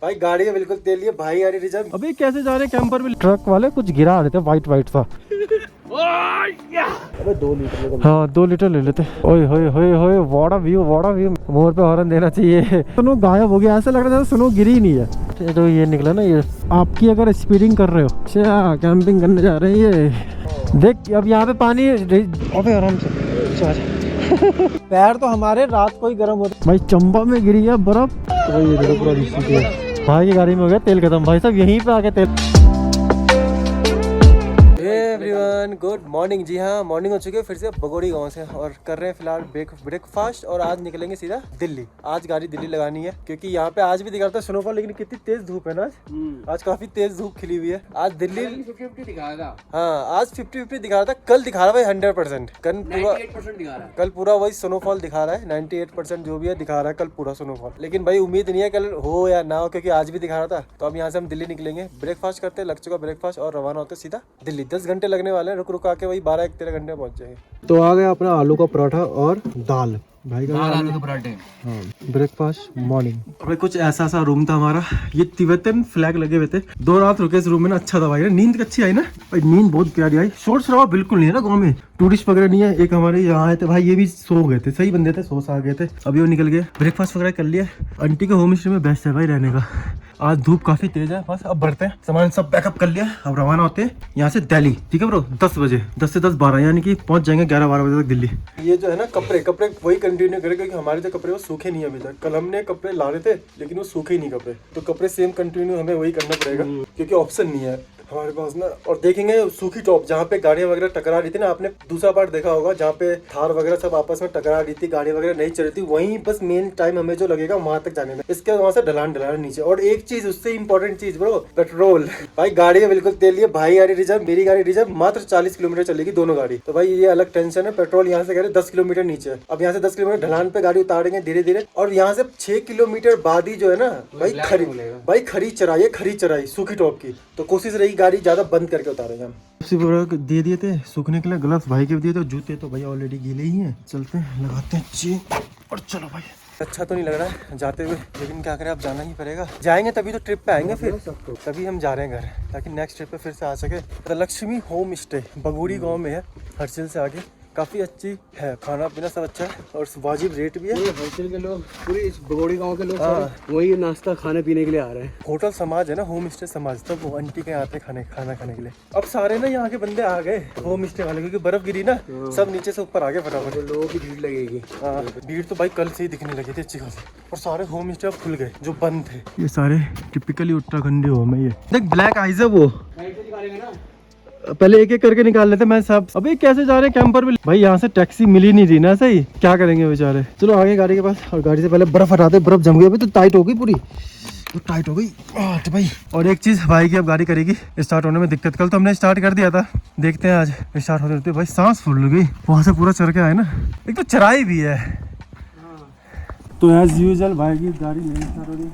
भाई गाड़ी में बिल्कुल तेल लिए भाई गाड़ी रिजर्व। अभी कैसे जा रहे कैंपर में, ट्रक वाले कुछ गिरा रहे थे वाइट सा। अबे 2 लीटर हाँ 2 लीटर ले लेते। ओए होए होए होए, वाड़ा व्यू मोर पे हॉर्न देना चाहिए। सुनो गायब हो गया, ऐसा लग रहा था सुनो गिरी ही नहीं है। तो ये निकला ना, ये आपकी अगर स्पीडिंग कर रहे हो, अच्छा कैंपिंग करने जा रहे हैं ये देख। अब यहाँ पे पानी, अबे आराम से पैर तो हमारे रात को ही गर्म होते भाई। चंबा में गिरी है बर्फ। तो ये देखो पूरा भाई की गाड़ी में हो गया तेल खत्म। भाई साहब यहीं पे आके तेल। Everyone good morning. जी हाँ, मॉर्निंग हो चुकी है फिर से बगोड़ी गांव से, और कर रहे हैं फिलहाल ब्रेकफास्ट, और आज निकलेंगे सीधा दिल्ली। आज गाड़ी दिल्ली लगानी है क्योंकि यहाँ पे आज भी दिखा रहा था स्नोफॉल, लेकिन कितनी तेज धूप है ना आज काफी तेज धूप खिली हुई है। आज दिल्ली 50-50 दिखा रहा था। हाँ आज 50-50 दिखा रहा था, कल दिखा रहा है 100%। कल पूरा वही स्नोफॉल दिखा रहा है, 98% जो भी है दिखा रहा है कल पूरा स्नोफॉल। लेकिन भाई उम्मीद नहीं है कल हो या ना हो, क्योंकि आज भी दिखा रहा था। तो अब यहाँ से हम दिल्ली निकलेंगे, ब्रेकफास्ट करते, लग चुका ब्रेकफास्ट, और रवाना होते सीधा दिल्ली। 10 घंटे लगने वाले हैं, रुक आके वही 12-13 घंटे में पहुंच जाएंगे। तो आ गया अपना आलू का पराठा और दाल भाई का आलू के पराठे। हाँ ब्रेकफास्ट मॉर्निंग। अबे कुछ ऐसा सा रूम था हमारा, ये तिब्बतन फ्लैग लगे हुए थे। 2 रात रुके इस रूम में ना, अच्छा था भाई, नींद अच्छी आई ना भाई, नींद बहुत प्यारी आई। शोर शराबा बिल्कुल नहीं है ना गाँव में, टूरिस्ट वगैरह नहीं है। एक हमारे यहाँ आए थे भाई, ये भी सो गए थे, सही बंदे थे, सो आ गए थे, अभी वो निकल गए। ब्रेकफास्ट वगैरह कर लिया। आंटी के होम स्टे में बेस्ट है भाई रहने का। आज धूप काफी तेज है, बस अब बढ़ते हैं, सामान सब पैकअप कर लिया, अब रवाना होते हैं यहाँ से दिल्ली। ठीक है ब्रो, 10 बजे, 10 से 10-12 यानी कि पहुंच जाएंगे 11-12 बजे तक दिल्ली। ये जो है ना कपड़े वही कंटिन्यू करें, क्योंकि हमारे जो कपड़े वो सूखे नहीं है अभी तक। कल हमने कपड़े ला रहे थे लेकिन वो सूखे ही नहीं कपड़े, तो कपड़े सेम कंटिन्यू हमें वही करना पड़ेगा, क्योंकि ऑप्शन नहीं है हमारे पास ना। और देखेंगे सूखी टॉप जहाँ पे गाड़ियाँ वगैरह टकरा रही थी ना, आपने दूसरा पार्ट देखा होगा जहाँ पे थार वगैरह सब आपस में टकरा रही थी, गाड़ी वगैरह नहीं चल रही थी, वहीं बस मेन टाइम हमें जो लगेगा वहां तक जाने में। इसके वहां से ढलान नीचे। और एक चीज उससे इंपॉर्टेंट चीज ब्रो, पेट्रोल। भाई गाड़ी में बिल्कुल तेल लिए, भाई गाड़ी रिजर्व, मेरी गाड़ी रिजर्व, मात्र 40 किलोमीटर चलेगी दोनों गाड़ी। तो भाई ये अलग टेंशन है। पेट्रोल यहाँ से कह रहे 10 किलोमीटर नीचे, अब यहाँ से 10 किलोमीटर ढलान पे गाड़ी उतारेंगे धीरे धीरे, और यहाँ से 6 किलोमीटर बाद ही जो है ना भाई खरी चराई सूखी टॉप की। तो कोशिश रही गाड़ी ज्यादा बंद करके उतारे हम। दे दिए थे सूखने के लिए, ग्लव्स भाई के दिए थे, जूते तो भाई ऑलरेडी गीले ही हैं। चलते हैं, लगाते हैं चेन और चलो भाई। अच्छा तो नहीं लग रहा है जाते हुए, लेकिन क्या करें, अब जाना ही पड़ेगा। जाएंगे तभी तो ट्रिप पे आएंगे, फिर तभी हम जा रहे हैं घर, ताकि नेक्स्ट ट्रिप पे फिर से आ सके। द लक्ष्मी होम स्टे बगोड़ी गाँव में है, हर्षिल से आगे, काफी अच्छी है, खाना पीना सब अच्छा है और वाजिब रेट भी है। हर्षिल के लोग, पूरे इस बगोड़ी गांव के लोग वही नाश्ता खाने पीने के लिए आ रहे हैं। होटल समाज है ना, होम स्टे समाज, तब वो आंटी के आते खाना खाने के लिए। अब सारे ना यहाँ के बंदे आ गए होम स्टे वाले, क्योंकि बर्फ गिरी ना, सब नीचे से ऊपर आ गए फटाफट। लोगों की भीड़ लगेगी। भीड़ तो भाई कल से ही दिखने लगी थी अच्छी खासी, और सारे होम स्टे अब खुल गए जो बंद थे। ये सारे टिपिकली उत्तराखंडी होम है। ये देख ब्लैक आइज है वो, पहले एक एक करके निकाल लेते मैं सब। अभी कैसे जा रहे हैं कैंपर में भाई, यहाँ से टैक्सी मिल ही नहीं रही ना, सही क्या करेंगे बेचारे। चलो आगे गाड़ी के पास, और गाड़ी से पहले बर्फ हटाते, बर्फ जम गई अभी तो टाइट हो गई पूरी, तो टाइट हो गई तो भाई। और एक चीज भाई की अब गाड़ी करेगी स्टार्ट होने में दिक्कत। कल तो हमने स्टार्ट कर दिया था, देखते हैं आज स्टार्ट होते होते भाई सांस फूल गई, वहां से पूरा चढ़ के आए ना, एक तो चढ़ाई भी है। तो एज यूजुअल भाई की गाड़ी नहीं स्टार्ट हो रही।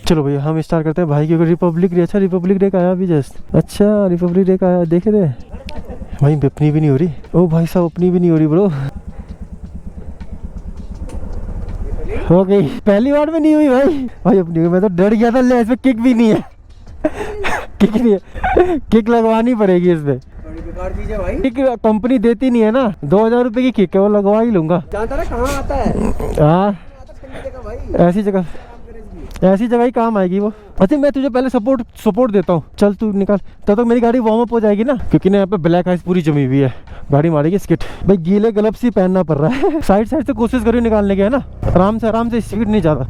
चलो भैया हम स्टार्ट करते हैं भाई की। रिपब्लिक डे, अच्छा रिपब्लिक डे का आया अभी जस्ट, अच्छा रिपब्लिक डे का आया, देखे थे भाई। अपनी भी नहीं हो रही, ओ भाई साहब अपनी भी नहीं हो रही ब्रो, हो गई पहली बार में नहीं हुई भाई अपनी। मैं तो डर गया था, ले इसमें किक भी नहीं है किक नहीं है, किक लगवानी पड़ेगी इसमें। बेकार चीज है भाई, किक कंपनी देती नहीं है ना, 2000 रुपए की किक है, वो लगवा ही लूंगा। जानता है कहाँ आता है? हाँ ऐसी जगह ही काम आएगी वो। अच्छा मैं तुझे पहले सपोर्ट देता हूँ, चल तू निकाल, तब तक मेरी गाड़ी वार्म अप हो जाएगी ना, क्योंकि ना यहाँ पे ब्लैक आइस पूरी जमी हुई है, गाड़ी मारेगी स्किट। भाई गीले ग्लव्स ही पहनना पड़ रहा है साइड से कोशिश करिए निकालने की, है ना, आराम से स्पीड नहीं ज्यादा।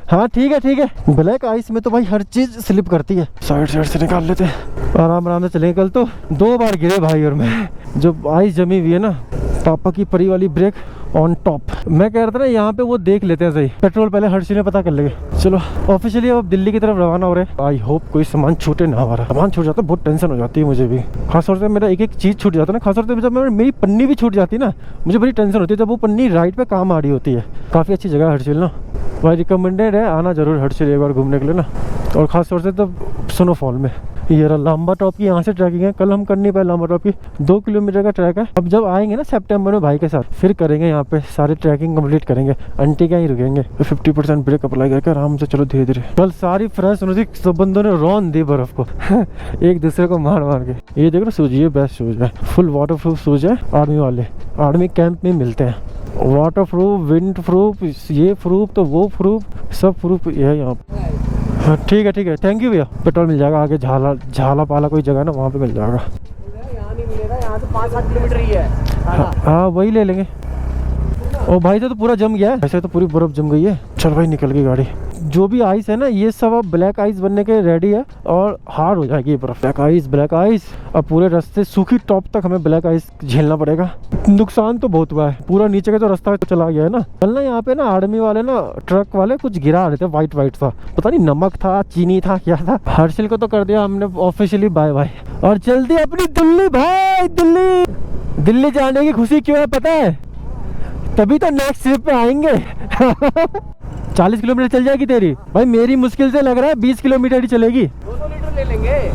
हाँ ठीक है, ब्लैक आइस में तो भाई हर चीज स्लिप करती है। साइड से निकाल लेते हैं, आराम से चलेंगे। कल तो 2 बार गिरे भाई, और मैं जो आइस जमी हुई है ना, पापा की परी वाली ब्रेक ऑन टॉप। मैं कह रहा था ना यहाँ पे वो देख लेते हैं सही, पेट्रोल पहले हर्षिल में पता कर लेंगे। चलो ऑफिशियली अब दिल्ली की तरफ रवाना हो रहे हैं। आई होप कोई सामान छूटे ना, हमारा सामान छूट जाता है बहुत टेंशन हो जाती है मुझे भी, खासतौर से मेरा एक चीज़ छूट जाता है ना, खासतौर से जब मेरी पन्नी भी छूट जाती है ना, मुझे बड़ी टेंशन होती है जब वो पन्नी राइड पे काम आ रही होती है। काफ़ी अच्छी जगह है हर्षिल ना भाई, रिकमेंडेड है आना जरूर हर्षिल एक बार घूमने के लिए ना, और ख़ासतौर से तब स्नोफॉल में। ये रहा लंबा टॉप की, यहाँ से ट्रैकिंग है। कल हम कर नहीं पाए लंबा टॉप की, 2 किलोमीटर का ट्रैक है। अब जब आएंगे ना सितंबर में भाई के साथ, फिर करेंगे यहाँ पे सारे ट्रैकिंग कंप्लीट करेंगे। आंटी क्या ही रुकेंगे, 50% ब्रेक अप्लाई करके आराम से चलो धीरे धीरे। कल सारी फ्रेंड्स सब बंदों ने रौन दी बर्फ को एक दूसरे को मार मार के। ये देखो शूज, ये बेस्ट शूज है, फुल वाटर प्रूफ शूज है। आर्मी वाले आर्मी कैंप में मिलते हैं, वाटर प्रूफ, विंड प्रूफ, ये प्रूफ तो वो प्रूफ, सब प्रूफ ये है यहाँ पे। हाँ ठीक है थैंक यू भैया। पेट्रोल मिल जाएगा आगे, झाला पाला कोई जगह ना वहाँ पे मिल जाएगा। यहाँ नहीं मिलेगा, यहाँ से 5-7 किलोमीटर ही है। हाँ वही ले लेंगे। ओ भाई तो पूरा जम गया है, ऐसे तो पूरी बर्फ जम गई है। चल भाई निकल गई गाड़ी। जो भी आइस है ना ये सब अब ब्लैक आइस बनने के रेडी है और हार्ड हो जाएगी ये बर्फ। ब्लैक आइस अब पूरे रास्ते सूखी टॉप तक हमें ब्लैक आइस झेलना पड़ेगा। नुकसान तो बहुत हुआ है, पूरा नीचे का जो रास्ता तो चला गया है ना। कल ना यहाँ पे ना आर्मी वाले ना ट्रक वाले कुछ गिरा रहे थे, वाइट सा, पता नहीं नमक था, चीनी था, क्या था। हर्षिल को तो कर दिया हमने ऑफिशियली बाय बाय और जल्दी अपनी दिल्ली भाई। दिल्ली जाने की खुशी क्यों है पता है? तभी तो नेक्स्ट ट्रिप पे आएंगे 40 किलोमीटर चल जाएगी तेरी भाई, मेरी मुश्किल से लग रहा है 20 किलोमीटर ही चलेगी। 200 लीटर ले लेंगे।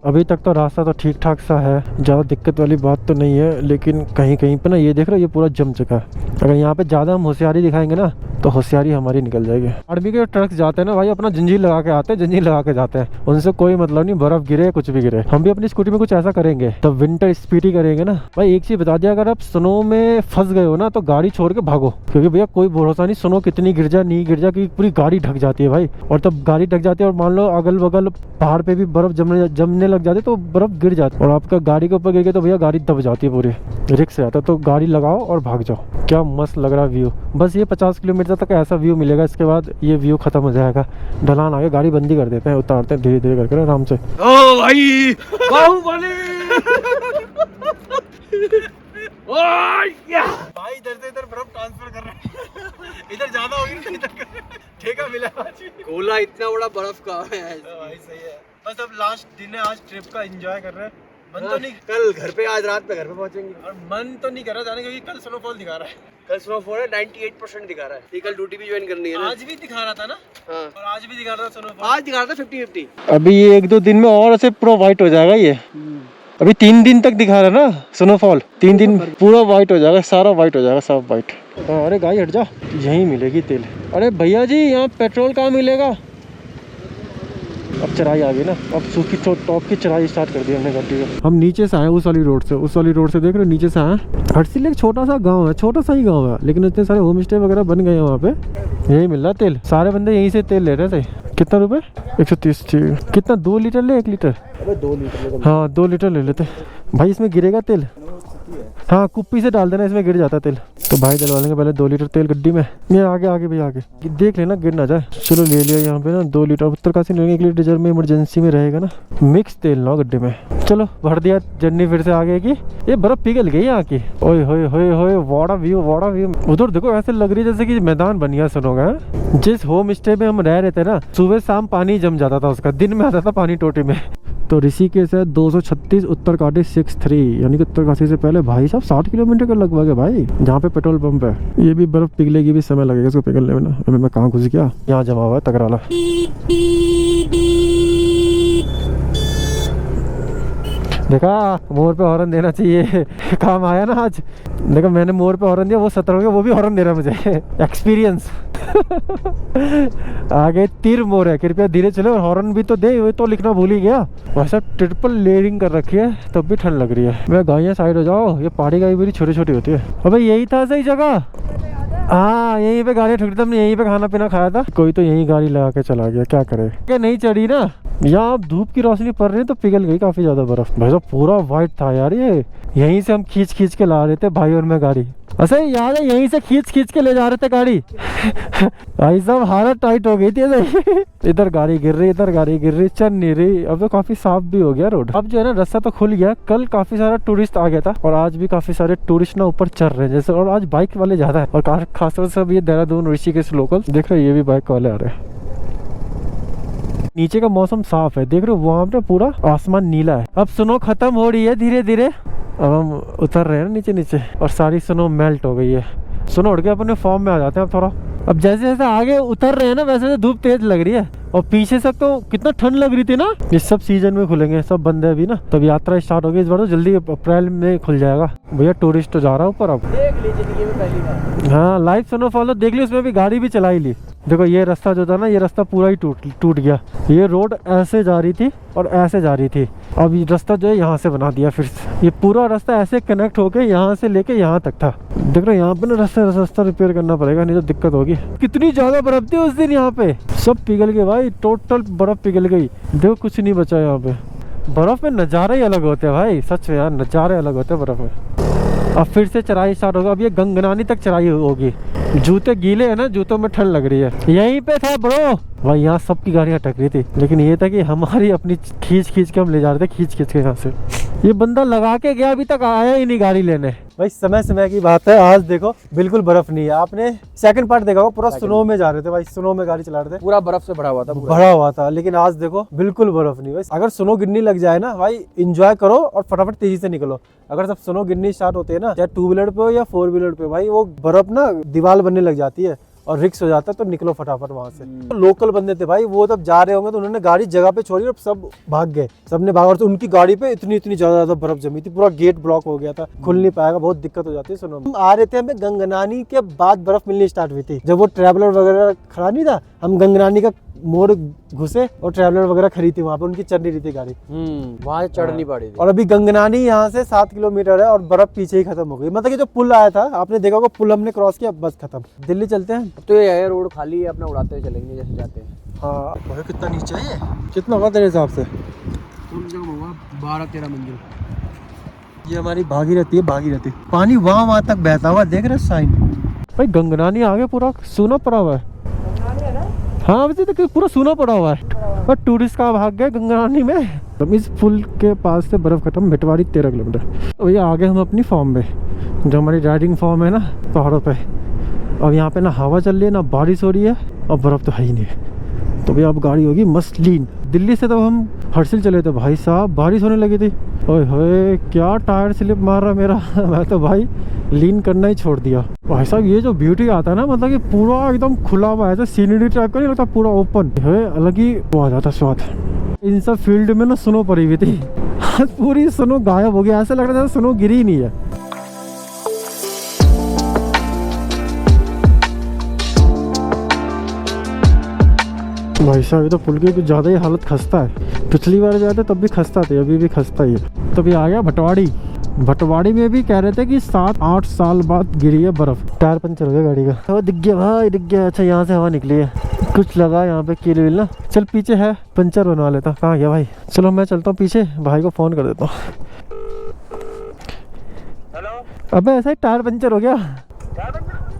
अभी तक तो रास्ता तो ठीक ठाक सा है, ज़्यादा दिक्कत वाली बात तो नहीं है, लेकिन कहीं कहीं पे ना ये देख रहे हो ये पूरा जम चुका है। अगर यहाँ पे ज़्यादा हम होशियारी दिखाएंगे ना तो होशियारी हमारी निकल जाएगी। आर्मी के ट्रक्स जाते हैं ना भाई, अपना जंजीर लगा के आते हैं, जंजीर लगा के जाते हैं, उनसे कोई मतलब नहीं, बर्फ गिरे कुछ भी गिरे। हम भी अपनी स्कूटी में कुछ ऐसा करेंगे, तो विंटर स्पीडी करेंगे ना भाई। एक चीज़ बता दिया, अगर आप स्नो में फंस गए हो ना तो गाड़ी छोड़ के भागो, क्योंकि भैया कोई भरोसा नहीं स्नो कितनी गिर जाए नहीं गिर जाए, क्योंकि पूरी गाड़ी ढक जाती है भाई। और तब गाड़ी ढक जाती है और मान लो अगल बगल पहाड़ पे भी बर्फ जमने लग जाती है तो बर्फ गिर जाती है और आपका गाड़ी के ऊपर गिर गया तो भैया गाड़ी दब जाती है, पूरी रिस्क रहता है। तो गाड़ी लगाओ और भाग जाओ। क्या मस्त लग रहा है व्यू, बस ये 50 किलोमीटर तक ऐसा व्यू मिलेगा, इसके बाद ये व्यू खत्म हो जाएगा। ढलान आगे गाड़ी बंदी कर देते हैं, उतारते हैं धीरे धीरे करके आराम से। ओ भाई बाहुबली भाई इधर से इधर बर्फ ट्रांसफर कर रहे हैं इधर ज्यादा होगी इधर ठेका मिला आज। गोला इतना बड़ा बर्फ का है भाई सही है। बस अब लास्ट दिन है आज, ट्रिप का एंजॉय कर रहे हैं। मन तो नहीं, कल घर पे, आज रात में घर पे पहुंचेंगे। और मन तो नहीं कर रहा जाने, क्योंकि कल स्नोफॉल दिखा रहा है। कल स्नोफॉल है 98% दिखा रहा है। ये कल ड्यूटी भी ज्वाइन करनी है ना। आज भी दिखा रहा था ना। हाँ। और आज भी दिखा रहा था स्नोफॉल। आज दिखा रहा था 50-50। अभी ये 1-2 दिन में और ऐसे पूरा व्हाइट हो जाएगा ये। अभी 3 दिन तक दिखा रहा है ना स्नोफॉल, 3 दिन पूरा व्हाइट हो जाएगा, सारा व्हाइट हो जाएगा, सब व्हाइट। अरे गाड़ी हट जा, यहीं मिलेगी तेल। अरे भैया जी यहाँ पेट्रोल कहाँ मिलेगा? अब चढ़ाई आ गई ना, अब सूखी टॉप की चढ़ाई स्टार्ट कर दी हमने गाड़ी को। हम नीचे से आए उस वाली रोड से देख रहे हो, नीचे से आए। हर्षिल एक छोटा सा गांव है, छोटा सा ही गांव है, लेकिन इतने सारे होम स्टे वगैरह बन गए हैं वहाँ पे। यही मिल रहा तेल, सारे बंदे यहीं से तेल ले रहे थे। कितना रुपए? 130। कितना? 2 लीटर ले 1 लीटर? अबे 2 लीटर। हाँ 2 लीटर ले लेते भाई। इसमें गिरेगा तेल? हाँ कुप्पी से डाल देना, इसमें गिर जाता है तेल। तो भाई डलवा लेंगे पहले 2 लीटर तेल गड्डी में। ये आगे भैया आगे देख लेना गिर ना जाए। चलो ले लिया यहाँ पे ना 2 लीटर। उत्तरकाशी लेंगे 1 लीटर रिजर्व में, इमरजेंसी में रहेगा ना। मिक्स तेल ना गड्डी में। चलो भर दिया, जर्नी फिर से आगे की। ये बर्फ पिघल गई यहाँ की। ओए होए होए होए, वाड़ा व्यू। उधर देखो ऐसे लग रही है जैसे कि मैदान बन गया सुनोगा। जिस होम स्टे में हम रह रहे थे ना, सुबह शाम पानी जम जाता था उसका, दिन में आता था पानी टोटी में। तो ऋषिकेश है 236, उत्तरकाशी 63, यानी कि उत्तरकाशी से पहले भाई साहब 60 किलोमीटर का लगभग है भाई, जहाँ पे पेट्रोल पंप है। ये भी बर्फ पिघलेगी भी समय लगेगा इसको पिघलने में ना। अभी मैं कहाँ घुस गया, यहाँ जमा हुआ है तगराला। देखा मोर पे हॉर्न देना चाहिए काम आया ना आज। देखो मैंने मोर पे हॉर्न दिया, वो 17 हो गया, वो भी हॉर्न दे रहा है मुझे एक्सपीरियंस आगे तीर मोर है, कृपया धीरे चले और हॉर्न भी तो दे, वो तो लिखना भूल ही गया। वैसा ट्रिपल लेयरिंग कर रखी है तब भी ठंड लग रही है। मैं गायें साइड हो जाओ, ये पहाड़ी गाय मेरी छोटी छोटी होती है। अबे यही था सही जगह। हाँ यहीं पे गाड़ी ठुकती, हमने यहीं पे खाना पीना खाया था। कोई तो यहीं गाड़ी लगा के चला गया, क्या करे। क्या नहीं चढ़ी ना, यहाँ अब धूप की रोशनी पड़ रही है तो पिघल गई काफी ज्यादा बर्फ। भाई साहब पूरा व्हाइट था यार ये। यहीं से हम खींच के ला रहे थे भाई और मैं गाड़ी। अच्छा याद है यहीं से खींच के ले जा रहे थे गाड़ी भाई साहब हालत टाइट हो गई थी इधर गाड़ी गिर रही, इधर गाड़ी गिर रही, चल नहीं रही। अब तो काफी साफ भी हो गया रोड। अब जो है ना रास्ता तो खुल गया। कल काफी सारा टूरिस्ट आ गया था और आज भी काफी सारे टूरिस्ट ना ऊपर चढ़ रहे हैं जैसे। और आज बाइक वाले ज्यादा है और खासतौर से ये देहरादून ऋषिकेश लोकल देख रहे हो, ये भी बाइक वाले आ रहे हैं। नीचे का मौसम साफ है, देख रहे हो वहाँ पे पूरा आसमान नीला है। अब स्नो खत्म हो रही है धीरे धीरे। अब हम उतर रहे हैं नीचे और सारी स्नो मेल्ट हो गई है। स्नो उड़ के अपने फॉर्म में आ जाते हैं अब थोड़ा। अब जैसे जैसे आगे उतर रहे हैं ना वैसे वैसे धूप तेज लग रही है, और पीछे से तो कितना ठंड लग रही थी ना। ये सब सीजन में खुलेंगे, सब बंद है अभी ना, तब यात्रा स्टार्ट होगी इस बार तो जल्दी अप्रैल में खुल जाएगा। भैया टूरिस्ट तो जा रहा है ऊपर अब, देख ली जिंदगी में पहली बार। हाँ लाइव स्नोफॉल तो देख ली, उसमें भी गाड़ी भी चला ही ली। देखो ये रास्ता जो था ना, ये रास्ता पूरा ही टूट गया। ये रोड ऐसे जा रही थी और ऐसे जा रही थी, अब ये रास्ता जो है यहाँ से बना दिया फिर से। ये पूरा रास्ता ऐसे कनेक्ट होके यहाँ से लेके यहाँ तक था। देख रहे हो यहाँ पे ना रास्ता रिपेयर करना पड़ेगा, नहीं तो दिक्कत होगी। कितनी ज्यादा बर्फ थी उस दिन यहाँ पे, सब पिघल गए भाई, टोटल बर्फ पिघल गई। देखो कुछ नहीं बचा यहाँ पे। बर्फ में नज़ारे ही अलग होते हैं भाई, सच में यार नज़ारे अलग होते हैं बर्फ में। अब फिर से चढ़ाई स्टार्ट होगा, अब ये गंगनानी तक चढ़ाई होगी। जूते गीले हैं ना, जूतों में ठंड लग रही है। यहीं पे था ब्रो भाई, यहाँ सबकी गाड़ियाँ अटक रही थी, लेकिन ये था कि हमारी अपनी खींच के हम ले जा रहे थे, खींच के यहाँ से। ये बंदा लगा के गया, अभी तक आया ही नहीं गाड़ी लेने। भाई समय की बात है, आज देखो बिल्कुल बर्फ नहीं है। आपने सेकंड पार्ट देखा होगा, पूरा स्नो में जा रहे थे भाई, स्नो में गाड़ी चला रहे थे, पूरा बर्फ से भरा हुआ था लेकिन आज देखो बिल्कुल बर्फ नहीं। भाई अगर स्नो गिरनी लग जाए ना भाई, एंजॉय करो और फटाफट तेजी से निकलो। अगर सब स्नो गिरनी स्टार्ट होते हैं ना, चाहे 2 व्हीलर पे हो या 4 व्हीलर पे, भाई वो बर्फ ना दीवार बनने लग जाती है और रिक्स हो जाता है, तो निकलो फटाफट वहां से। तो लोकल बंदे थे भाई, वो तब जा रहे होंगे तो उन्होंने गाड़ी जगह पे छोड़ी और सब भाग गए, सबने भागा। और तो उनकी गाड़ी पे इतनी ज्यादा बर्फ जमी थी, पूरा गेट ब्लॉक हो गया था, खुल नहीं पाएगा, बहुत दिक्कत हो जाती है। सुनो हम आ रहे थे, हमें गंगनानी के बाद बर्फ मिलनी स्टार्ट हुई थी, जब वो ट्रैवलर वगैरह खड़ा नहीं था, हम गंगनानी का मोड़ घुसे और ट्रैवलर वगैरह खड़ी थी वहाँ पे, उनकी चढ़ नहीं रही थी गाड़ी, वहाँ चढ़ नहीं पड़ी थी। और अभी गंगनानी यहाँ से 7 किलोमीटर है और बर्फ पीछे ही खत्म हो गई। मतलब कि जो पुल आया था, आपने देखा होगा, पुल हमने क्रॉस किया, बस खत्म। दिल्ली चलते हैं तो ये है रोड खाली है, अपना उड़ाते हुए चलेंगे जैसे जाते हैं। हाँ भाई कितना नीचे है ये, कितना होगा तेरे हिसाब से? कम से कम होगा 12-13 मंजिल। ये हमारी भागीरथी है, भागीरथी। पानी वहाँ तक बहता हुआ, देख रहे साइन। भाई गंगनानी आगे पूरा सूना पड़ा हुआ है। हाँ अभी तक पूरा सूना पड़ा हुआ है, पर टूरिस्ट का भाग गए गंगनानी में। तो इस पुल के पास से बर्फ खत्म, भिटवाड़ी 13 किलोमीटर। तो ये आगे हम अपनी फार्म में, जो हमारी राइडिंग फार्म है ना पहाड़ों पे। अब यहाँ पे ना हवा चल रही है, ना बारिश हो रही है, और बर्फ तो है ही नहीं। तो भैया अब गाड़ी होगी मसलीन। दिल्ली से तो हम हर्सिल चले थे भाई साहब, बारिश होने लगी थी। ओए होए क्या टायर स्लिप मार रहा मेरा मैं तो भाई लीन करना ही छोड़ दिया भाई साहब। ये जो ब्यूटी आता है ना, मतलब कि पूरा एकदम खुला हुआ है, सीनरी टाइप का नहीं लगता, पूरा ओपन है, अलग ही वो आ जाता स्वाद। इन सब फील्ड में ना स्नो पड़ी हुई थी, आज पूरी स्नो गायब हो गया, ऐसा लग रहा था स्नो गिरी ही नहीं है। भाई साहब ये तो पुल की कुछ ज़्यादा ही हालत खस्ता है। पिछली बार जाते तब भी खस्ता थे, अभी भी खस्ता ही है। तभी आ गया भटवाड़ी। भटवाड़ी में भी कह रहे थे कि 7-8 साल बाद गिरी है बर्फ। टायर पंचर हो गया गाड़ी का। वो दिख गया भाई, दिख गया। अच्छा यहाँ से हवा निकली है, कुछ लगा यहाँ पे कील विल ना। चल पीछे है, पंचर बनवा लेता। कहाँ गया भाई? चलो मैं चलता हूँ पीछे, भाई को फ़ोन कर देता हूँ। अबे ऐसा ही टायर पंचर हो गया।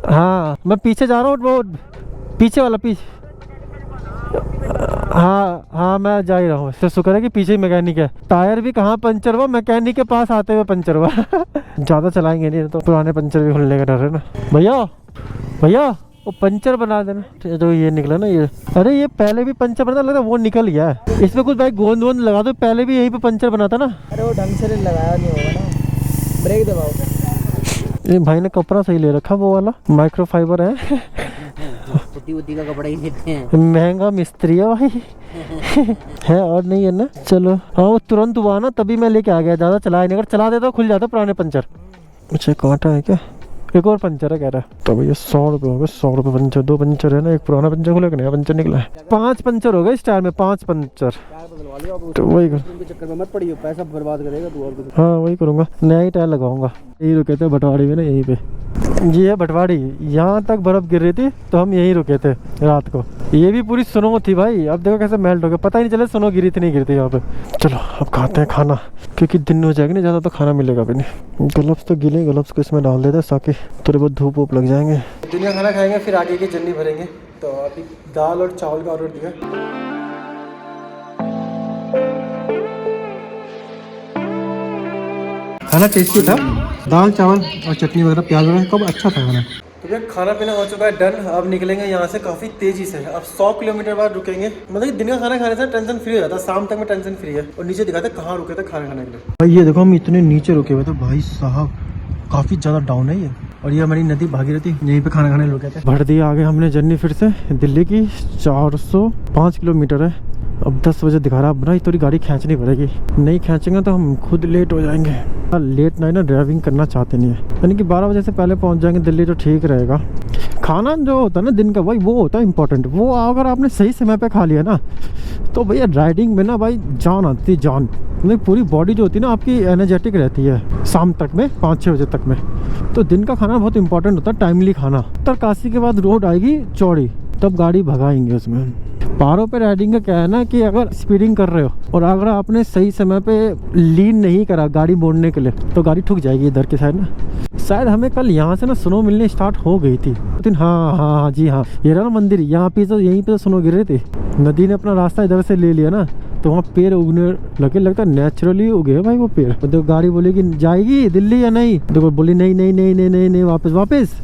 हाँ मैं पीछे जा रहा हूँ, वो पीछे वाला पीछे। हाँ मैं जा ही रहा हूँ। इससे शुक्र है कि पीछे ही मैकेनिक है। टायर भी कहाँ पंचर हुआ, मैकेनिक के पास आते हुए पंचर हुआ। ज़्यादा चलाएंगे नहीं तो पुराने पंचर भी खुलने का डर है ना। भैया वो पंचर बना देना। जो ये निकला ना ये, अरे ये पहले भी पंचर बना था, वो निकल गया है। इसमें कुछ भाई गोंद वोंद लगा दो, पहले भी यहीं पे पंचर बना था ना। अरे वो ढंग से लगाया नहीं होगा ना, ब्रेक दबाओ। ये भाई ने कपड़ा सही ले रखा, वो वाला माइक्रो फाइबर है। पुट्टी का कपड़ा ही देते हैं, महंगा मिस्त्री है भाई। है और नहीं है ना। चलो हाँ वो तुरंत हुआ ना, तभी मैं लेके आ गया। ज़्यादा चलाया नहीं, अगर चला देता खुल जाता पुराने पंचर। अच्छा कांटा है क्या? एक और पंचर है कह रहा है। तो भैया 100 रुपये हो गए, 100 रुपये पंचर। 2 पंचर है ना, एक पुराना पंचर खुला, एक नया पंचर निकला है। 5 पंचर हो गए इस टायर में, 5 पंचर। तो वही कर, चक्कर में मत पड़ियो, पैसा बर्बाद करेगा तू और कुछ। हाँ वही करूँगा, नया ही टायर लगाऊंगा। यही रुके थे भटवाड़ी में ना, यहीं पे। ये है भटवाड़ी, यहाँ तक बर्फ गिर रही थी तो हम यहीं रुके थे रात को। ये भी पूरी स्नो थी भाई, अब देखो कैसे मेल्ट हो गया, पता ही नहीं चला स्नो गिरी थी नहीं गिरती यहाँ पे। चलो अब खाते हैं खाना, क्योंकि दिन हो जाएगा नहीं ज़्यादा तो खाना मिलेगा भी नहीं। ग्लव्स तो गिले, ग्लव्स को इसमें डाल देते ताकि थोड़ी बहुत धूप वूप लग जाएंगे। दिन का खाना खाएंगे फिर आगे की जर्नी भरेंगे। तो अभी दाल और चावल का ऑर्डर दिया। खाना टेस्टी था, दाल चावल और चटनी वगैरह, प्याज वगैरह, कब अच्छा था खाना। तो भैया खाना पीना हो चुका है डन। अब निकलेंगे यहाँ से काफ़ी तेज़ी से। अब 100 किलोमीटर बाद रुकेंगे। मतलब कि दिन का खाना खाने से टेंशन फ्री हो जाता है, शाम तक में टेंशन फ्री है। और नीचे दिखाते कहाँ रुके थे खाना खाने के लिए। भाई ये देखो हम इतने नीचे रुके हुए थे भाई साहब, काफ़ी ज़्यादा डाउन है ये। और ये हमारी नदी भागीरथी, यहीं पे खाना खाने लोग गए थे। भर दिया आगे हमने जर्नी फिर से दिल्ली की। 405 किलोमीटर है। अब 10 बजे दिखा रहा है। अब ना थोड़ी गाड़ी खींचनी पड़ेगी, नहीं खींचेंगे तो हम खुद लेट हो जाएंगे। लेट नाइट ना ड्राइविंग करना चाहते नहीं है, यानी कि 12 बजे से पहले पहुंच जाएंगे दिल्ली तो ठीक रहेगा। खाना जो होता है ना दिन का भाई, वो होता है इंपॉर्टेंट। वो अगर आपने सही समय पे खा लिया ना तो भैया राइडिंग में ना भाई जान आती है, जान। मतलब पूरी बॉडी जो होती है ना आपकी एनर्जेटिक रहती है शाम तक में, 5-6 बजे तक में। तो दिन का खाना बहुत इंपॉर्टेंट होता है, टाइमली खाना। उत्तरकाशी के बाद रोड आएगी चौड़ी, तब गाड़ी भगाएंगे उसमें। पहाड़ों पे राइडिंग का क्या है ना कि अगर स्पीडिंग कर रहे हो और अगर आपने सही समय पे लीन नहीं करा गाड़ी मोड़ने के लिए तो गाड़ी ठुक जाएगी इधर की साइड ना। शायद हमें कल यहाँ से ना स्नो मिलने स्टार्ट हो गई थी। हाँ जी हाँ, ये रहा ना मंदिर, यहाँ पे तो यहीं पे स्नो गिर रहे थे। नदी ने अपना रास्ता इधर से ले लिया ना तो वहाँ पेड़ उगने लगे, लगता है नेचुरली उगे भाई वो पेड़। तो गाड़ी बोली कि जाएगी दिल्ली या नहीं, देखो बोली नहीं नहीं नहीं नहीं नहीं नहीं वापस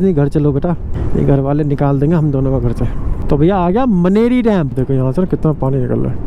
नहीं, घर चलो बेटा। ये घर वाले निकाल देंगे हम दोनों का घर से। तो भैया आ गया मनेरी डैम। देखो यहाँ से ना कितना पानी निकल रहा है।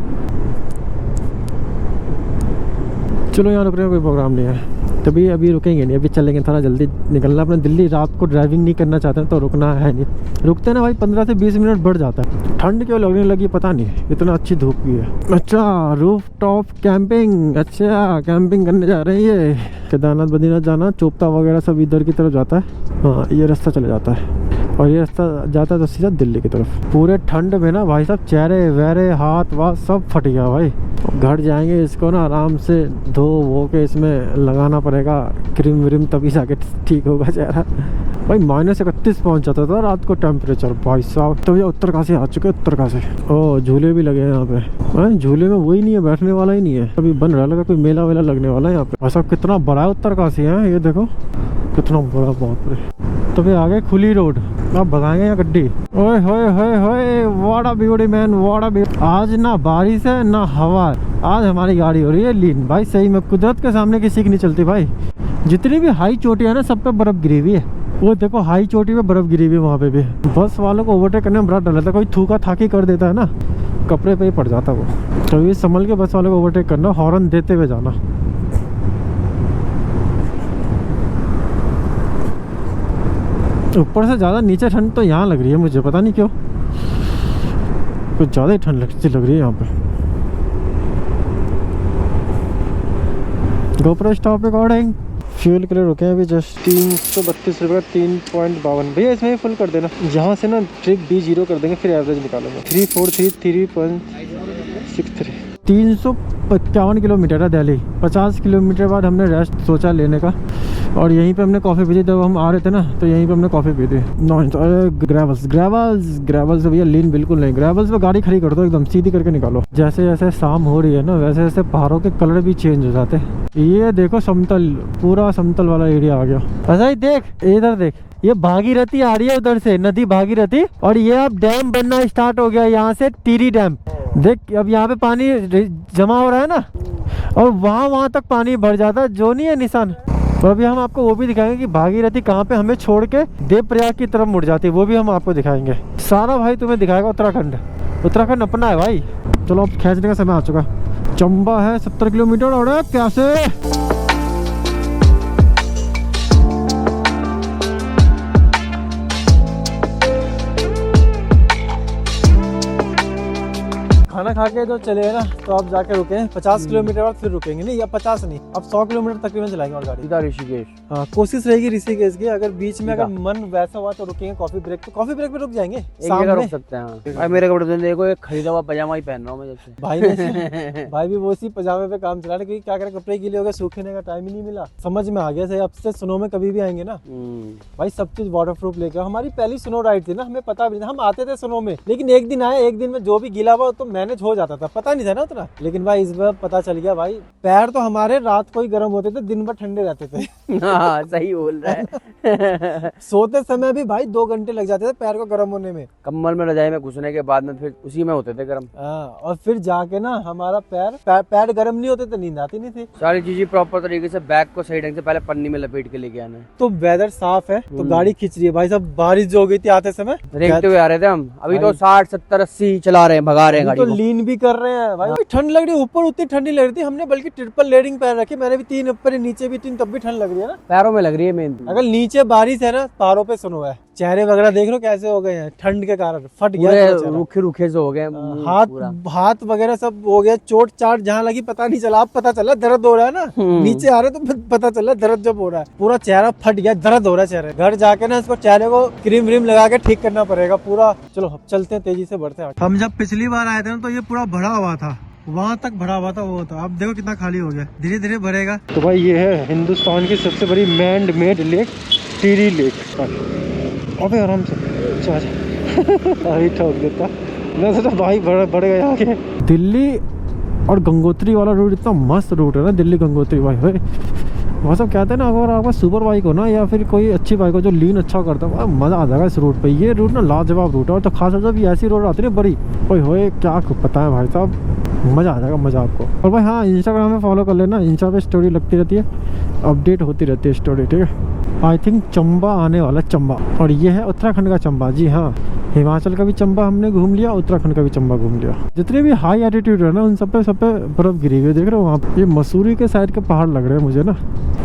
चलो यहाँ रुकने का कोई प्रोग्राम नहीं है, तभी अभी रुकेंगे नहीं, अभी चलेंगे, थोड़ा जल्दी निकलना अपने दिल्ली। रात को ड्राइविंग नहीं करना चाहते हैं तो रुकना है नहीं। रुकते ना भाई 15 से 20 मिनट बढ़ जाता है। ठंड क्यों लगने लगी पता नहीं, इतना अच्छी धूप भी है। अच्छा रूफ टॉप कैंपिंग, अच्छा कैंपिंग करने जा रहे हैं। ये केदारनाथ बद्रीनाथ जाना, चोपता वगैरह सब इधर की तरफ जाता है। हाँ ये रास्ता चला जाता है और ये रास्ता जाता है तो सीधा दिल्ली की तरफ। पूरे ठंड में ना भाई साहब चेहरे वहरे हाथ वाथ सब फट गया भाई। घर जाएंगे इसको ना आराम से धो वो के इसमें लगाना पड़ेगा क्रीम व्रीम, तभी जाके ठीक होगा चेहरा। भाई -31 पहुंच जाता था रात को टेम्परेचर भाई साहब। तो ये उत्तरकाशी आ चुके हैं, उत्तरकाशी। ओ झूले भी लगे हैं यहाँ पे। झूले में वही नहीं है, बैठने वाला ही नहीं है। अभी बन रहा लगा कोई मेला वेला लगने वाला है यहाँ पे। ऐसा कितना बड़ा है उत्तरकाशी है, ये देखो कितना बड़ा, बाप रे। तो फिर आगे खुली रोड, अब भगाएंगे यहाँ गड्डी। ओए होए होए होए, what a beauty man, what a beauty. आज ना बारिश है ना हवा, आज हमारी गाड़ी हो रही है लीन। भाई सही में कुदरत के सामने किसी की नहीं चलती भाई। जितनी भी हाई चोटियाँ है ना सब पे बर्फ गिरी हुई है। वो देखो हाई चोटी पे बर्फ गिरी हुई है वहाँ पे भी। बस वालों को ओवरटेक करने में बड़ा डर लगता है, कोई थूका थाकी कर देता है ना कपड़े पे ही पड़ जाता है वो। तो ये संभल के बस वालों को ओवरटेक करना, हॉर्न देते हुए जाना। ऊपर से ज़्यादा नीचे ठंड तो यहाँ लग रही है मुझे, पता नहीं क्यों, कुछ ज़्यादा ही ठंड लग रही है यहाँ पे। GoPro stop recording. फ्यूल के लिए रुके हैं अभी जस्ट। 332 रुपये 3.52 भैया इसमें फुल कर देना। यहाँ से ना ट्रिक B0 कर देंगे फिर एवरेज निकालेंगे। 343.63 355 किलोमीटर है दिल्ली। 50 किलोमीटर बाद हमने रेस्ट सोचा लेने का और यहीं पे हमने कॉफ़ी पी थी। जब हम आ रहे थे ना तो यहीं पे हमने कॉफ़ी पी थी। ग्रेवल्स भैया लीन बिल्कुल नहीं। ग्रेवल्स पे गाड़ी खड़ी कर दो, एकदम सीधी करके निकालो। जैसे जैसे शाम हो रही है ना वैसे वैसे पहाड़ों के कलर भी चेंज हो जाते हैं। ये देखो समतल, पूरा समतल वाला एरिया आ गया। ऐसा ही देख, इधर देख, ये भागीरथी आ रही है उधर से, नदी भागीरथी। और ये अब डैम बनना स्टार्ट हो गया यहाँ से, टिहरी डैम। देख अब यहाँ पे पानी जमा हो रहा है ना और वहाँ तक पानी भर जाता है, जो नहीं है निशान। तो अभी हम आपको वो भी दिखाएंगे कि भागीरथी कहाँ पे हमें छोड़ के देवप्रयाग की तरफ मुड़ जाती है, वो भी हम आपको दिखाएंगे। सारा भाई तुम्हें दिखाएगा उत्तराखंड अपना है भाई। चलो अब खींचने का समय आ चुका। चंबा है 70 किलोमीटर और कैसे खाना खा के जो चले ना तो अब जाके रुके 50 किलोमीटर बाद फिर रुकेंगे। नहीं अब 50 नहीं, अब 100 किलोमीटर तकरीबन चलाएंगे और गाड़ी सीधा ऋषिकेश। हाँ कोशिश रहेगी ऋषिकेश की। अगर बीच में अगर मन वैसा हुआ तो रुकेंगे कॉफी ब्रेक पे। कॉफी ब्रेक पे रुक जाएंगे, शाम में रुक सकते हैं। भाई मेरे कपड़े देखो, एक खरीदा हुआ पजामा ही पहन रहा हूँ मैं जब से। भाई भी वो इसी पजामे पे काम चला रहे क्योंकि क्या करें, कपड़े गीले हो गए, सूखने का टाइम ही नहीं मिला। समझ में आ गया सही, अब से स्नो में कभी भी आएंगे ना भाई सब चीज वाटर प्रूफ लेके। हमारी पहली स्नो राइड थी ना, हमें पता भी नहीं, हम आते थे स्नो में लेकिन एक दिन आए, एक दिन में जो भी गीला हुआ तो मैनेज हो जाता था, पता नहीं था ना उतना। लेकिन भाई इस बार पता चल गया भाई, पैर तो हमारे रात को ही गर्म होते थे, दिन भर ठंडे रहते थे। हाँ सही बोल रहा है। सोते समय भी भाई 2 घंटे लग जाते थे पैर को गर्म होने में। कम्बल में रजाई में घुसने के बाद में फिर उसी में होते थे गर्म। और फिर जाके ना हमारा पैर गर्म नहीं होते थे, नींद आती नहीं थी। सारी चीजें प्रॉपर तरीके से बैग को सही ढंग से पहले पन्नी में लपेट के लेके आना है। तो वेदर साफ है तो गाड़ी खींच रही है भाई साहब। बारिश जो हो गई थी आते समय, रेंगते हुए आ रहे थे हम। अभी तो 60 70 80 चला रहे हैं, भगा रहे हैं गाड़ी तो को। लीन भी कर रहे हैं भाई। ठंड लग रही है, ऊपर उतनी ठंडी लग रही थी, हमने बल्कि ट्रिपल लेयरिंग पहन रखी। मैंने भी 3 ऊपर, नीचे भी 3, तब भी ठंड लग रही है ना। पैरों में लग रही है मेन। अगर नीचे बारिश है ना, पैरों पे सुनो है। चेहरे वगैरह देख लो कैसे हो गए हैं ठंड के कारण, फट गया, रूखे रूखे से हो गए, हाथ वगैरह सब हो गया, चोट चाट जहाँ लगी पता नहीं चला। अब पता चला दर्द हो रहा है ना, नीचे आ रहे तो पता चला दर्द जब हो रहा है। पूरा चेहरा फट गया, दर्द हो रहा है चेहरे। घर जाके ना इसको चेहरे को क्रीम व्रीम लगा के ठीक करना पड़ेगा पूरा। चलो चलते हैं, तेजी से बढ़ते हैं। हम जब पिछली बार आए थे ना तो ये पूरा भरा हुआ था, वहाँ तक भरा हुआ था वो था। अब देखो कितना खाली हो गया, धीरे धीरे भरेगा। तो भाई ये है हिंदुस्तान की सबसे बड़ी man made lake, Tehri lake. अबे आराम से अभी ठोक देता मैं, सोचा भाई बढ़ेगा आगे। दिल्ली और गंगोत्री वाला रूट इतना मस्त रूट है ना, दिल्ली गंगोत्री भाई। भाई वो सब कहते हैं ना, अगर आपका सुपर बाइक हो ना या फिर कोई अच्छी बाइक हो जो लीन अच्छा करता है, मज़ा आ जाएगा इस रूट पे। ये रूट ना लाजवाब रूट है। और तो खासा जब ये ऐसी रोड आती है ना बड़ी, ओए होए क्या पता है भाई साहब, मज़ा आ जाएगा, मज़ा आपको। और भाई हाँ, इंस्टाग्राम में फॉलो कर लेना, इंस्टा पे स्टोरी लगती रहती है, अपडेट होती रहती है स्टोरी, ठीक है। आई थिंक चंबा आने वाला, चंबा। और ये है उत्तराखंड का चंबा, जी हाँ। हिमाचल का भी चंबा हमने घूम लिया, उत्तराखंड का भी चंबा घूम लिया। जितने भी हाई एल्टीट्यूड है ना उन सब पे बर्फ गिरी हुई है, देख रहे हो वहाँ पे। ये मसूरी के साइड के पहाड़ लग रहे हैं मुझे ना,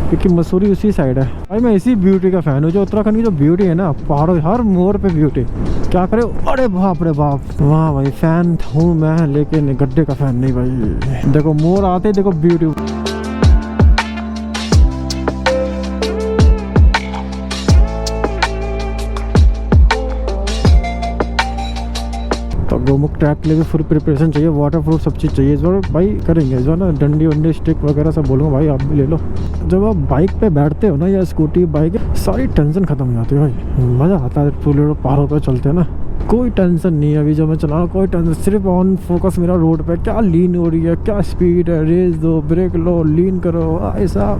क्योंकि मसूरी उसी साइड है। भाई मैं इसी ब्यूटी का फैन हूँ, जो उत्तराखंड की जो ब्यूटी है ना, पहाड़ों हर मोड़ पे ब्यूटी। क्या करे, अरे बाप रे बाप, वाह भाई फैन हूँ मैं, लेकिन गड्ढे का फैन नहीं भाई। देखो मोड़ आते, देखो ब्यूटी। गोमुख ट्रैक के लिए भी फुल प्रिपरेशन चाहिए, वाटर प्रूफ सब चीज़ चाहिए। इस बार भाई करेंगे इस बार ना, डंडी वंडी स्टिक वगैरह सब बोलूँगा भाई आप भी ले लो। जब आप बाइक पे बैठते हो ना, या स्कूटी बाइक, सारी टेंशन खत्म हो जाती है भाई, मज़ा आता है। पूरे पहाड़ों पे चलते हैं ना, कोई टेंशन नहीं है। अभी जब मैं चला रहा हूँ कोई टेंशन, सिर्फ ऑन फोकस मेरा रोड पे, क्या लीन हो रही है, क्या स्पीड है, रेस दो, ब्रेक लो, लीन करो, ऐसा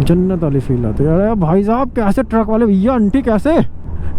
जन्नत वाली फील आती है। अरे भाई साहब कैसे ट्रक वाले भैया आंटी कैसे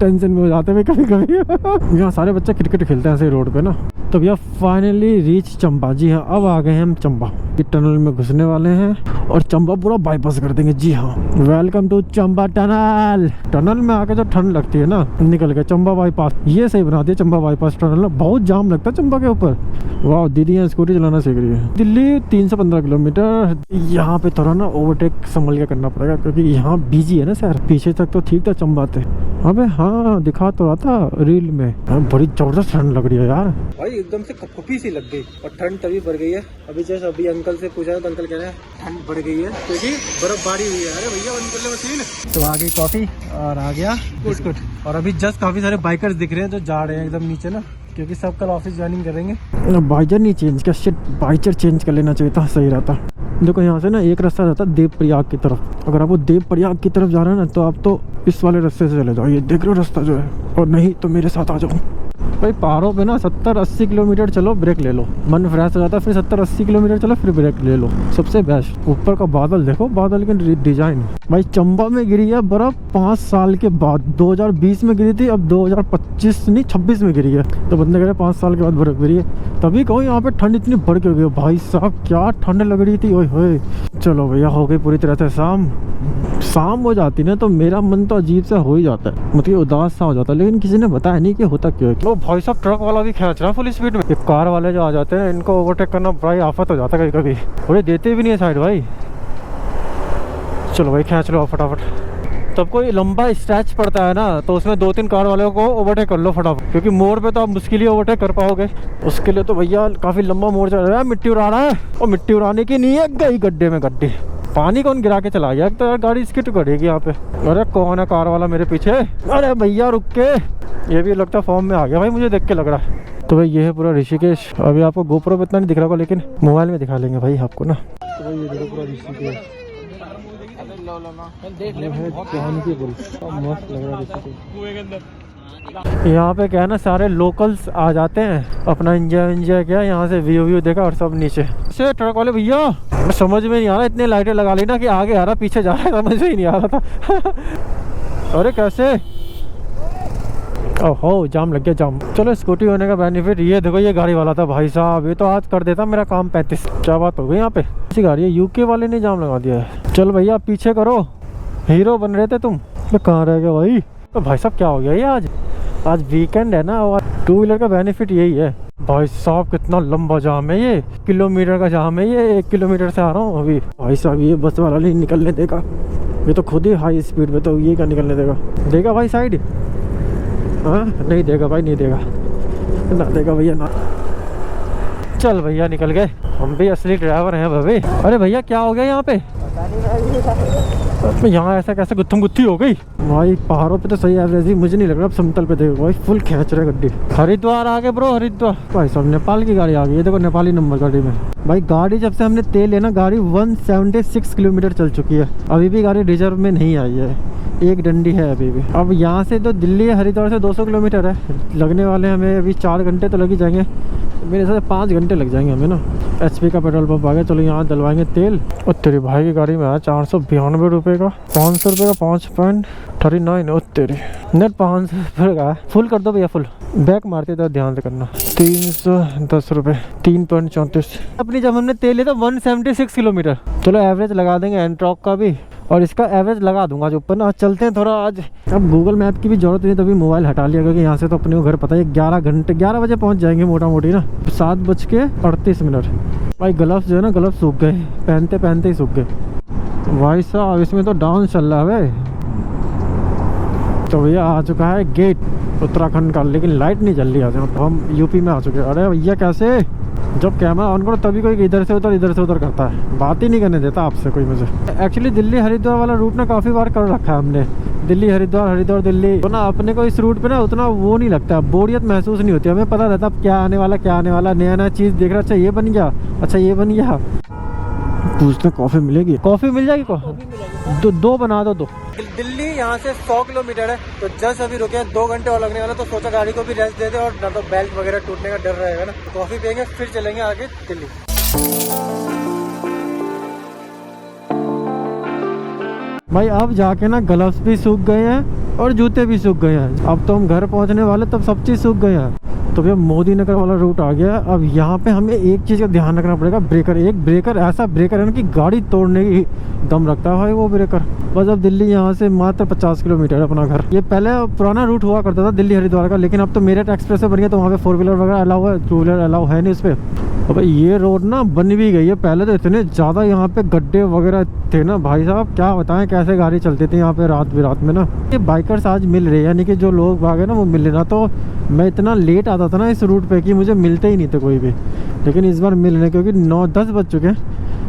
टेंशन में हो जाते हैं कभी कभी। यहाँ सारे बच्चे क्रिकेट खेलते हैं ऐसे रोड पे ना। तो भैया फाइनली रीच चंबा, जी हाँ अब आ गए हैं हम चंबा की टनल में घुसने वाले हैं और चंबा पूरा बाईपास कर देंगे, जी हाँ। Welcome to Chamba tunnel. Tunnel में आके जो ठंड लगती है ना, निकल गए चंबा बाईपास। ये सही बना दिया चंबा बाईपास टनल, बहुत जाम लगता है चंबा के ऊपर। वाह, दीदी यहाँ स्कूटी चलाना सीख रही है। दिल्ली 315 किलोमीटर। यहाँ पे थोड़ा ना ओवरटेक संभल के करना पड़ेगा, क्योंकि यहाँ बिजी है ना सर। पीछे तक तो ठीक था चंबा थे। अबे हाँ, दिखा तो रहा था रील में। बड़ी जबरदस्त ठंड लग रही है यार भाई, एकदम से कपकपी सी लग गई। और ठंड तभी बढ़ गई है। अभी जैसे अभी अंकल से पूछा तो अंकल कह रहे हैं ठंड बढ़ गई है क्योंकि बर्फबारी हुई है। अरे भैया बंद कर ले मशीन। तो आ गई कॉफी और आ गया बिस्कुट। और अभी जस्ट काफी सारे बाइकर्स दिख रहे हैं जो जा रहे हैं एकदम नीचे ना, क्योंकि सब कल ऑफिस ज्वाइनिंग करेंगे। बाइजर नहीं चेंज किया, शिट बाइजर चेंज कर लेना चाहिए था, सही रहता। देखो यहाँ से ना एक रास्ता जाता है देवप्रयाग की तरफ। अगर आपको देवप्रयाग की तरफ जा रहे हैं ना, तो आप तो इस वाले रास्ते से चले जाओ, ये देख रहे हो रास्ता जो है। और नहीं तो मेरे साथ आ जाओ भाई। पहाड़ों पे ना 70-80 किलोमीटर चलो, ब्रेक ले लो, मन फ्रेश हो जाता है। फिर 70-80 किलोमीटर चलो, फिर ब्रेक ले लो, सबसे बेस्ट। ऊपर का बादल देखो, बादल की डिजाइन। भाई चंबा में गिरी है बर्फ 5 साल के बाद। 2020 में गिरी थी, अब 2025 नहीं 26 में गिरी है। तो बंदे कह रहे 5 साल के बाद बर्फ गिरी है। तभी कहो यहाँ पे ठंड इतनी बढ़ के हो गई भाई साहब, क्या ठंड लग रही थी, ओए होए। चलो भैया हो गई पूरी तरह से शाम हो जाती ना, तो मेरा मन तो अजीब सा हो ही जाता है, मतलब उदास सा हो जाता है। लेकिन किसी ने बताया नहीं कि होता क्यों है। भाई साहब ट्रक वाला भी खींच रहा है फुल स्पीड में। ये कार वाले जो आ जाते हैं, इनको ओवरटेक करना बड़ा ही आफत हो जाता है कभी कभी। और ये देते भी नहीं है साइड भाई। चलो भाई खींच लो फटाफट। तब कोई लंबा स्ट्रेच पड़ता है ना, तो उसमें 2-3 कार वालों को ओवरटेक कर लो फटाफट, क्योंकि मोड़ पे तो आप मुश्किल ही ओवरटेक कर पाओगे। उसके लिए तो भैया काफ़ी लंबा मोड़ चल रहा है। मिट्टी उड़ा रहा है, और मिट्टी उड़ाने की नहीं है, गई गड्ढे में गड्ढे। पानी कौन गिरा के चला गया, तो यार गाड़ी स्किट करेगी यहाँ पे। अरे कौन है कार वाला मेरे पीछे? अरे भैया रुक के, ये भी लगता फॉर्म में आ गया भाई, मुझे देख के लग रहा है। तो भाई ये है पूरा ऋषिकेश। अभी आपको गोप्रो पे इतना नहीं दिख रहा होगा, लेकिन मोबाइल में दिखा लेंगे भाई आपको ना। तो भाई ये देखो पूरा ऋषिकेश, मस्त लग रहा है ऋषिकेश। यहाँ पे क्या है ना, सारे लोकल्स आ जाते हैं, अपना एंजॉय किया, यहाँ से व्यू देखा और सब नीचे से। ट्रक वाले भैया समझ में नहीं आ रहा, इतने लाइटें लगा ली ना कि आगे आ रहा पीछे जा रहा है, समझ में ही नहीं आ रहा था। अरे कैसे, ओहो जाम लग गया जाम। चलो स्कूटी होने का बेनिफिट। ये देखो ये गाड़ी वाला था भाई साहब, ये तो आज कर देता मेरा काम 35। क्या बात हो गई यहाँ पे, ऐसी गाड़ी है। यूके वाले ने जाम लगा दिया है। चल भैया पीछे करो, हीरो बन रहे थे तुम। तो कहाँ रह गए भाई? तो भाई साहब क्या हो गया ये, आज वीकेंड है ना, और टू व्हीलर का बेनिफिट यही है। भाई साहब कितना लंबा जाम है, ये किलोमीटर का जाम है, ये 1 किलोमीटर से आ रहा हूँ अभी। भाई साहब ये बस वाला नहीं निकलने देगा, ये तो खुद ही हाई स्पीड में, तो ये क्या निकलने देगा? देगा भाई साइड? हाँ नहीं देगा भाई, नहीं देगा, ना देगा भैया ना। चल भैया निकल गए, हम भी असली ड्राइवर हैं भाई। अरे भैया क्या हो गया यहाँ पे? यहाँ ऐसा कैसे गुत्थम गुत्थी हो गई? भाई पहाड़ों पे तो सही एवरेज ही, मुझे नहीं लग रहा। अब समतल पे देखो भाई फुल खींच रहे गड्डी। हरिद्वार आ गए ब्रो, हरिद्वार। भाई साहब नेपाल की गाड़ी आ गई, ये देखो नेपाली नंबर गाड़ी में। भाई गाड़ी जब से हमने तेल लेना, गाड़ी 176 किलोमीटर चल चुकी है, अभी भी गाड़ी रिजर्व में नहीं आई है, एक डंडी है अभी भी। अब यहाँ से तो दिल्ली हरिद्वार से 200 किलोमीटर है, लगने वाले हैं हमें अभी 4 घंटे तो लग ही जाएंगे, मेरे हिसाब से 5 घंटे लग जाएंगे हमें ना। HP का पेट्रोल पंप आ गया, चलो यहाँ डलवाएंगे तेल। और तेरे भाई की गाड़ी में आया 492 रुपये का, 500 रुपये का 5.39। ओ तेरी नेट 500 रुपये का है। फुल कर दो भैया, फुल बैक मारते तो ध्यान से करना। 310 रुपये, 3.34। अपनी जब हमने तेल लिया था 176 किलोमीटर। चलो एवरेज लगा देंगे एंट्रॉक का भी, और इसका एवरेज लगा दूंगा जो ऊपर ना। चलते हैं थोड़ा आज। अब गूगल मैप की भी जरूरत नहीं, तभी मोबाइल हटा लिया, क्योंकि यहाँ से तो अपने को घर पता है 11 घंटे 11 बजे पहुँच जाएंगे मोटा मोटी ना। 7:38। भाई ग्लव्स जो है ना, ग्लव्स सूख गए, पहनते पहनते ही सूख गए। भाई साहब इसमें तो डांस चल रहा है भाई। तो भैया आ चुका है गेट उत्तराखंड का, लेकिन लाइट नहीं जल रही आज। हम यूपी में आ चुके हैं। अरे भैया कैसे, जब कैमरा ऑन करो तभी कोई इधर से उधर करता है, बात ही नहीं करने देता आपसे कोई मुझे। एक्चुअली दिल्ली हरिद्वार वाला रूट ना काफ़ी बार कर रखा है हमने, दिल्ली हरिद्वार, हरिद्वार दिल्ली। तो ना अपने को इस रूट पे ना उतना वो नहीं लगता, बोरियत महसूस नहीं होती। हमें पता रहता क्या आने वाला, नया नया चीज़ देख रहा। अच्छा ये बन गया, अच्छा ये बन गया। पूछते कॉफ़ी मिलेगी? कॉफ़ी मिल जाएगी? दो बना दो। दिल्ली यहाँ से 100 किलोमीटर है, तो जस्ट अभी रुके हैं, 2 घंटे और लगने वाला, तो सोचा गाड़ी को भी रेस्ट दे दे, और ना तो बेल्ट वगैरह टूटने का डर रहेगा ना। कॉफ़ी पियेंगे फिर चलेंगे आगे दिल्ली। भाई अब जाके ना ग्लव्स भी सूख गए हैं और जूते भी सूख गए हैं। अब तो हम घर पहुँचने वाले, तब सब चीज़ सूख गए हैं। तो भैया मोदी नगर वाला रूट आ गया। अब यहाँ पे हमें एक चीज़ का ध्यान रखना पड़ेगा, ब्रेकर। एक ब्रेकर ऐसा ब्रेकर है ना कि गाड़ी तोड़ने की दम रखता है भाई वो ब्रेकर। बस अब दिल्ली यहाँ से मात्र 50 किलोमीटर है अपना घर। ये पहले पुराना रूट हुआ करता था दिल्ली हरिद्वार का, लेकिन अब तो मेरठ एक्सप्रेस बन गया, तो वहाँ पे 4 व्हीलर वगैरह अलाउ है, 2 व्हीलर अलाउ है नहीं इस पर। तो भाई ये रोड ना बन भी गई है, पहले तो इतने ज़्यादा यहाँ पे गड्ढे वगैरह थे ना भाई साहब, क्या बताएं कैसे गाड़ी चलती थी यहाँ पे रात में ना। ये बाइकर्स आज मिल रहे हैं, यानी कि जो लोग भागे ना वो मिल रहे ना। तो मैं इतना लेट आता था ना इस रूट पे कि मुझे मिलते ही नहीं थे कोई भी, लेकिन इस बार मिल रहे, क्योंकि 9-10 बज चुके हैं।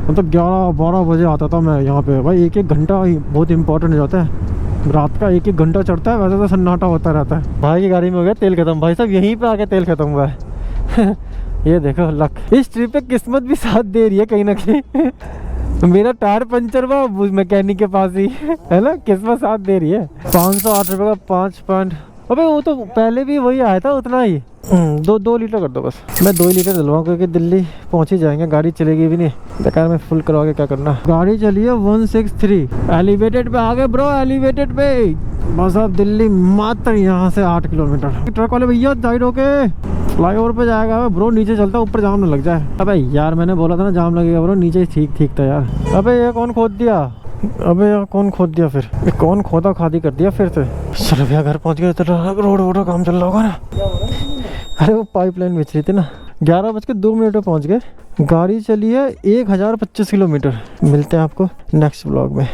मतलब 11-12 बजे आता था मैं यहाँ पे। भाई 1-1 घंटा बहुत इंपॉर्टेंट हो जाता है, रात का 1-1 घंटा चढ़ता है, वैसे तो सन्नाटा होता रहता है। भाई की गाड़ी में हो गया तेल खत्म। भाई साहब यहीं पे आके तेल खत्म हुआ है। ये देखो लक, इस ट्रिप पे किस्मत भी साथ दे रही है कहीं ना कहीं। मेरा टायर पंचर हुआ मैकेनिक के पास ही है ना, किस्मत साथ दे रही है। 508 रुपये का 5 पॉइंट। अबे वो तो पहले भी वही आया था उतना ही। 2 लीटर कर दो बस। मैं 2 लीटर डलवाऊँ, क्योंकि दिल्ली पहुंच ही जाएंगे, गाड़ी चलेगी भी नहीं बेकार में फुल करवा के क्या करना। गाड़ी चली है 163। एलिवेटेड पे आ गए ब्रो, एलिवेटेड पे। बस अब दिल्ली मात्र यहाँ से 8 किलोमीटर। ट्रक वाले भैया साइड होके, फ्लाईओवर पे जाएगा ब्रो, नीचे चलता ऊपर जाम न लग जाए। अबे यार मैंने बोला था ना जाम लगेगा ब्रो, नीचे ठीक था यार। अबे ये कौन खोद दिया? अबे यार कौन खोद दिया फिर? ये कौन खोदा खादी कर दिया फिर से? चलो भैया घर पहुंच गए, तो रोड काम चल रहा होगा ना। अरे वो पाइपलाइन बेच रही थी ना। 11:02 में पहुंच गए। गाड़ी चली है 1025 किलोमीटर। मिलते हैं आपको नेक्स्ट ब्लॉग में।